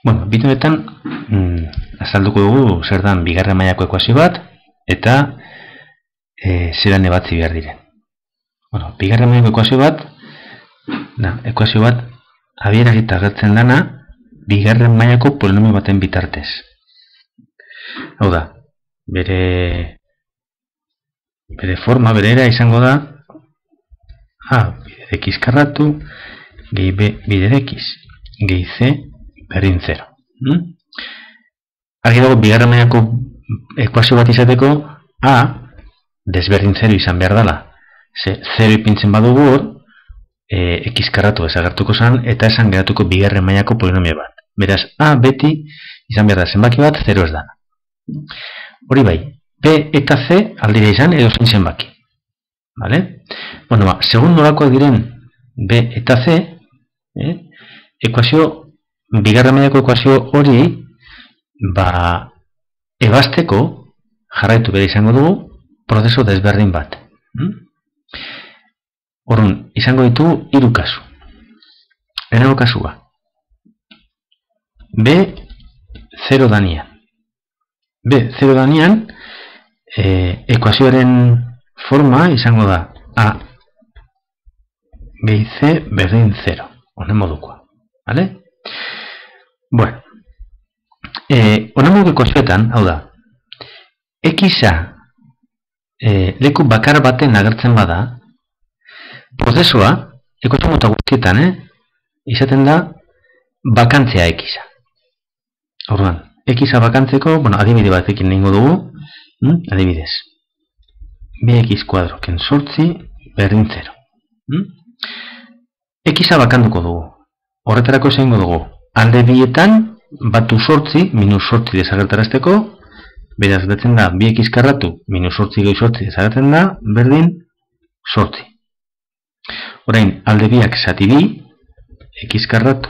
Bueno, bideoetan azalduko dugu zer dan bigarren mailako ekuazio bat eta zelan ebatzi behar diren. Bueno, bigarren mailako ekuazio bat adierazita agertzen dana bigarren mailako polinomio baten bitartez. Hau da, bere forma, bere era izango da A bider x karratu gehi b bider x gehi c berdin 0. Argi dago bigarren mailako ekuazio bat izateko A desberdin 0 izan behar dela. 0 ipintzen badugu hor x karratu desagertuko zen eta esan geratuko bigarren mailako polinomio bat. Beraz, A beti izan behar da zenbaki bat 0 ez dana. Hori bai, B eta C aldira izan edo zein zenbaki. Vale? Bueno, segun nolakoak diren B eta C, bigarren mailako ekuazio hori ebazteko jarraitu bere izango dugu prozesu desberdin bat. Orduan, izango ditu hiru kasu. Lehenengo kasua. B 0 danian. B 0 danian ekuazioaren forma izango da A gehi C berdin 0. Honen modukoa. Vale? Bueno. Honen moduko ekuazioetan, hau da, X-a leku bakar baten agertzen bada, prozesua, ekuazio mota guztietan, izaten da bakantzea X-a. Orduan, X-a bakantzeko, bueno, adibide batekin nehingo dugu, adibidez. Bx kuadro ken sortzi berdin 0. X-a bakanduko dugu. Horretarako zeingo dugu. Alde bietan batu sortzi, minus sortzi desagertarazteko, beraz betzen da bx karratu, minus sortzi gehi sortzi desagertzen da, berdin sortzi. Orain, alde biak zati bi, x karratu,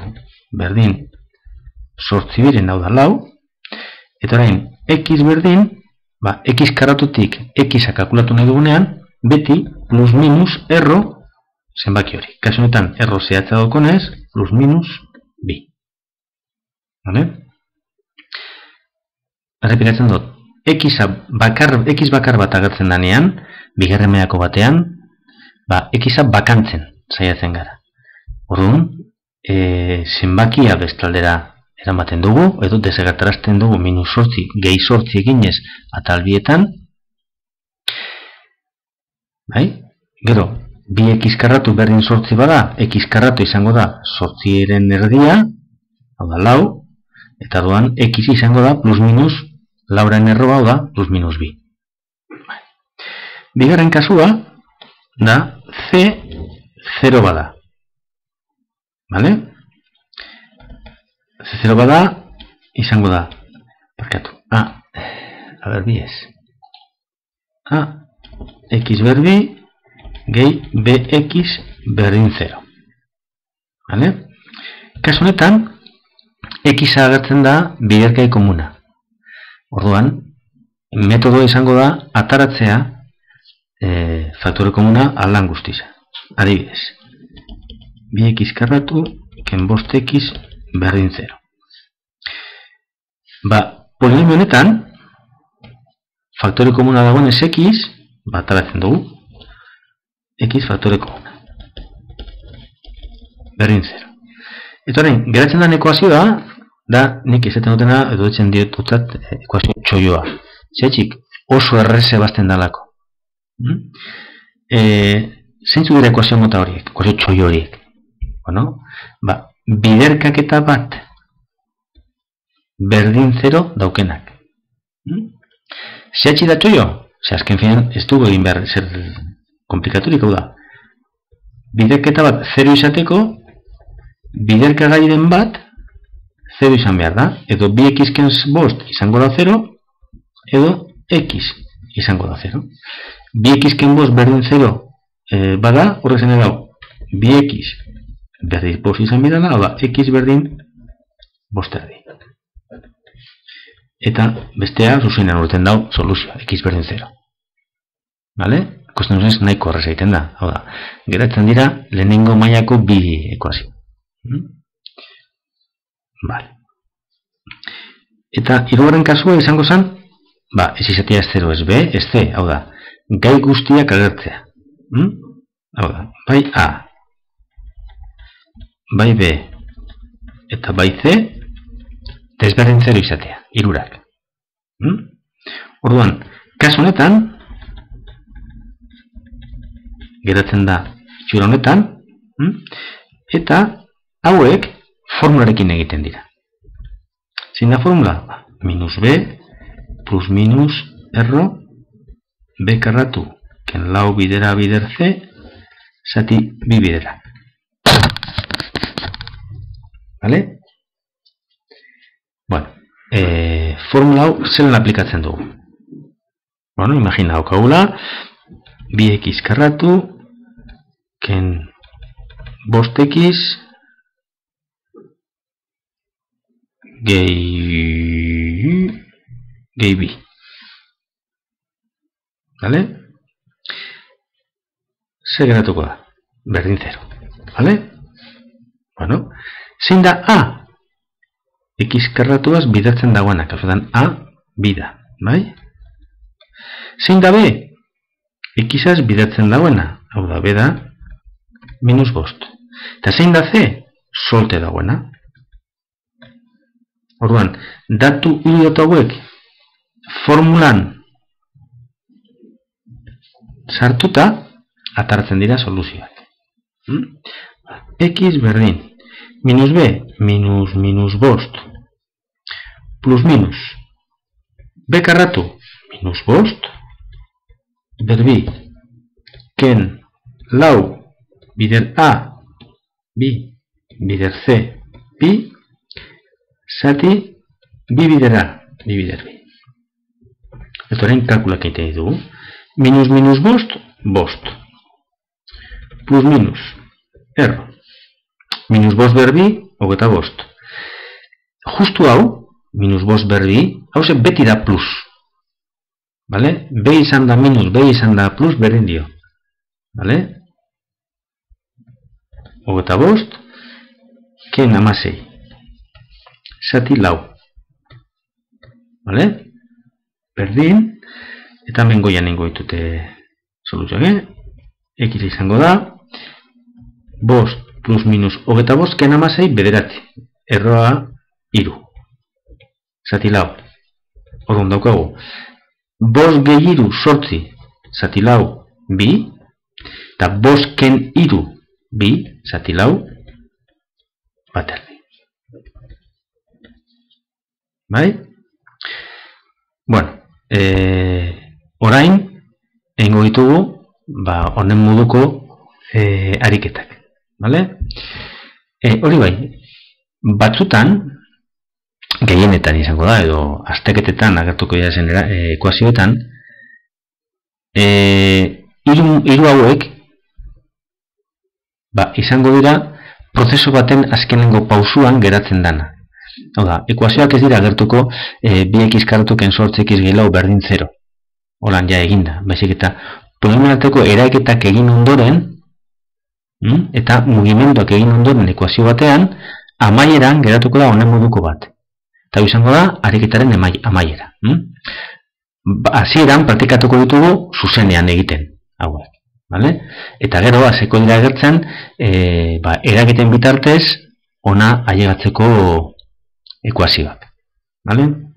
berdin sortzi biren hau da lau, eta orain, x berdin, x karratutik x-a kalkulatu nahi dugunean, beti plus minus erro zenbaki hori. Kasu honetan erro zehatza daukonez, plus minus bi. Vale? Errepikatzen dut, x bakar bat agertzen danean, bigarren mailako batean, x-a bakantzen saiatzen gara. Orduan, zenbakia bestaldera eramaten dugu, edo desagertarazten dugu minus sortzi, gehi sortzi eginez atalbietan. Gero, bi x karratu berdin sortzi bada, x karratu izango da sortziren erdia, hau da lau, eta orduan x izango da plus minus, lauren erroa hau da plus minus bi. Bigarren kasua, da C 0 bada. Vale? C0 bada, izango da, parkatu, berbiez. X berbi, gehi bx berdin 0. Vale? Kasu honetan, x agertzen da biderkai komuna. Orduan, metodo izango da ataratzea faktore komuna alan guztiza. Adibidez, bx karratu, ken bost x berdin 0. Polinomio honetan, faktore komuna dagoen ez x, ataratzen dugu, x faktore komuna. Berdin 0. Eta orain, geratzen den ekuazioa, da nik izaten dutena, edo etzen diotutzat ekuazio txoioa. Zehatxik, oso erreze bazten dalako. Zeintzu dira ekuazio mota horiek, ekuazio txoio horiek? Bueno, biderkaketa bat berdin 0 daukenak. Zehatxik da txoio? Azken finean ez dugu egin behar zer komplikaturik, hau da. Biderketa bat 0 izateko, biderkagairen bat 0 izan behar da, edo bi x-ken bost izango da 0, edo x izango da 0. Bi x-ken bost berdin 0 bada, horrek zen edau, bi x berdin bost izan behar da, hau da, x berdin bost erdi. Eta bestea zuzenean urten dau soluzioa, x berdin 0. Vale? Kosten duzez nahiko horrez egiten da. Hau da, geratzen dira lehenengo mailako bi ekuazio. Vale. Eta hirugarren kasua izango zen, ez izatea ez 0 ez B, ez C, hau da, gai guztiak agertzea. Hau da, bai A, bai B, eta bai C, desberdin 0 izatea, hirurak. Orduan, kasu honetan, geratzen da itxura honetan, eta hauek formularekin egiten dira. Zein da formula? Minus B, plus minus, erro, B karratu, ken lau bidera bider C, zati bi bidera. Vale? Bueno, formula hau zelan aplikatzen dugu. Bueno, imagina daukagula, 2x karratu, ken 5x, gehi bi. Vale? Zer geratuko da? Berdin 0. Vale? Bueno, zein da A? X karratuaz bidatzen dagoena, kausetan A, bida. Bai? Zein da B? Xaz bidatzen dagoena, hau da, B da, minus 5. Eta zein da C? Solte dagoena. Orduan, datu hiru hauek formulan sartuta atartzen dira soluzioak. X berdin, minus B, minus 5, plus minus, B karratu, minus 5, berbi, ken lau, bider A, bi, bider C, bi, zati, bi bidera, bi bider bi. Eta horrein kalkulak egiten ditugu. Minus minus 5, 5. Plus minus, erro. Minus 5 berbi, 25. Justu hau, minus 5 berbi, hau ze beti da plus. Vale? B izan da minus, B izan da plus, berdin dio. Vale? 25, ken 16. Zati lau. Vale? Berdin, eta hemen goian nengo ditute soluzioak, X izango da, 5 plus minus 25, ken 16, bederatzi. Erroa, 3. Zati lau. Orduan daukagu. 5 gehi 3, 8, zati lau, 2, eta 5 ken 3, 2, zati lau, bat erdi. Bai? Bueno, orain, egingo ditugu, honen moduko ariketak. Vale? Hori bai, batzutan, gehienetan izango da, edo azteketetan agertuko dira zen ekuazioetan, hiru hauek izango dira prozesu baten azkenengo pausuan geratzen dana. Hau da, ekuazioak ez dira agertuko 2x karratu ken 8x gehi lau berdin 0. Holan ja eginda, baizik eta problemen arteko eraiketak egin ondoren eta mugimenduak egin ondoren ekuazio batean amaieran geratuko da honen moduko bat. Eta izango da, ariketaren amaiera. Hasieran praktikatuko ditugu zuzenean egiten hauek. Vale? Eta gero, hasiko dira agertzen, eraketen bitartez, ona ailegatzeko ekuazioak. Vale?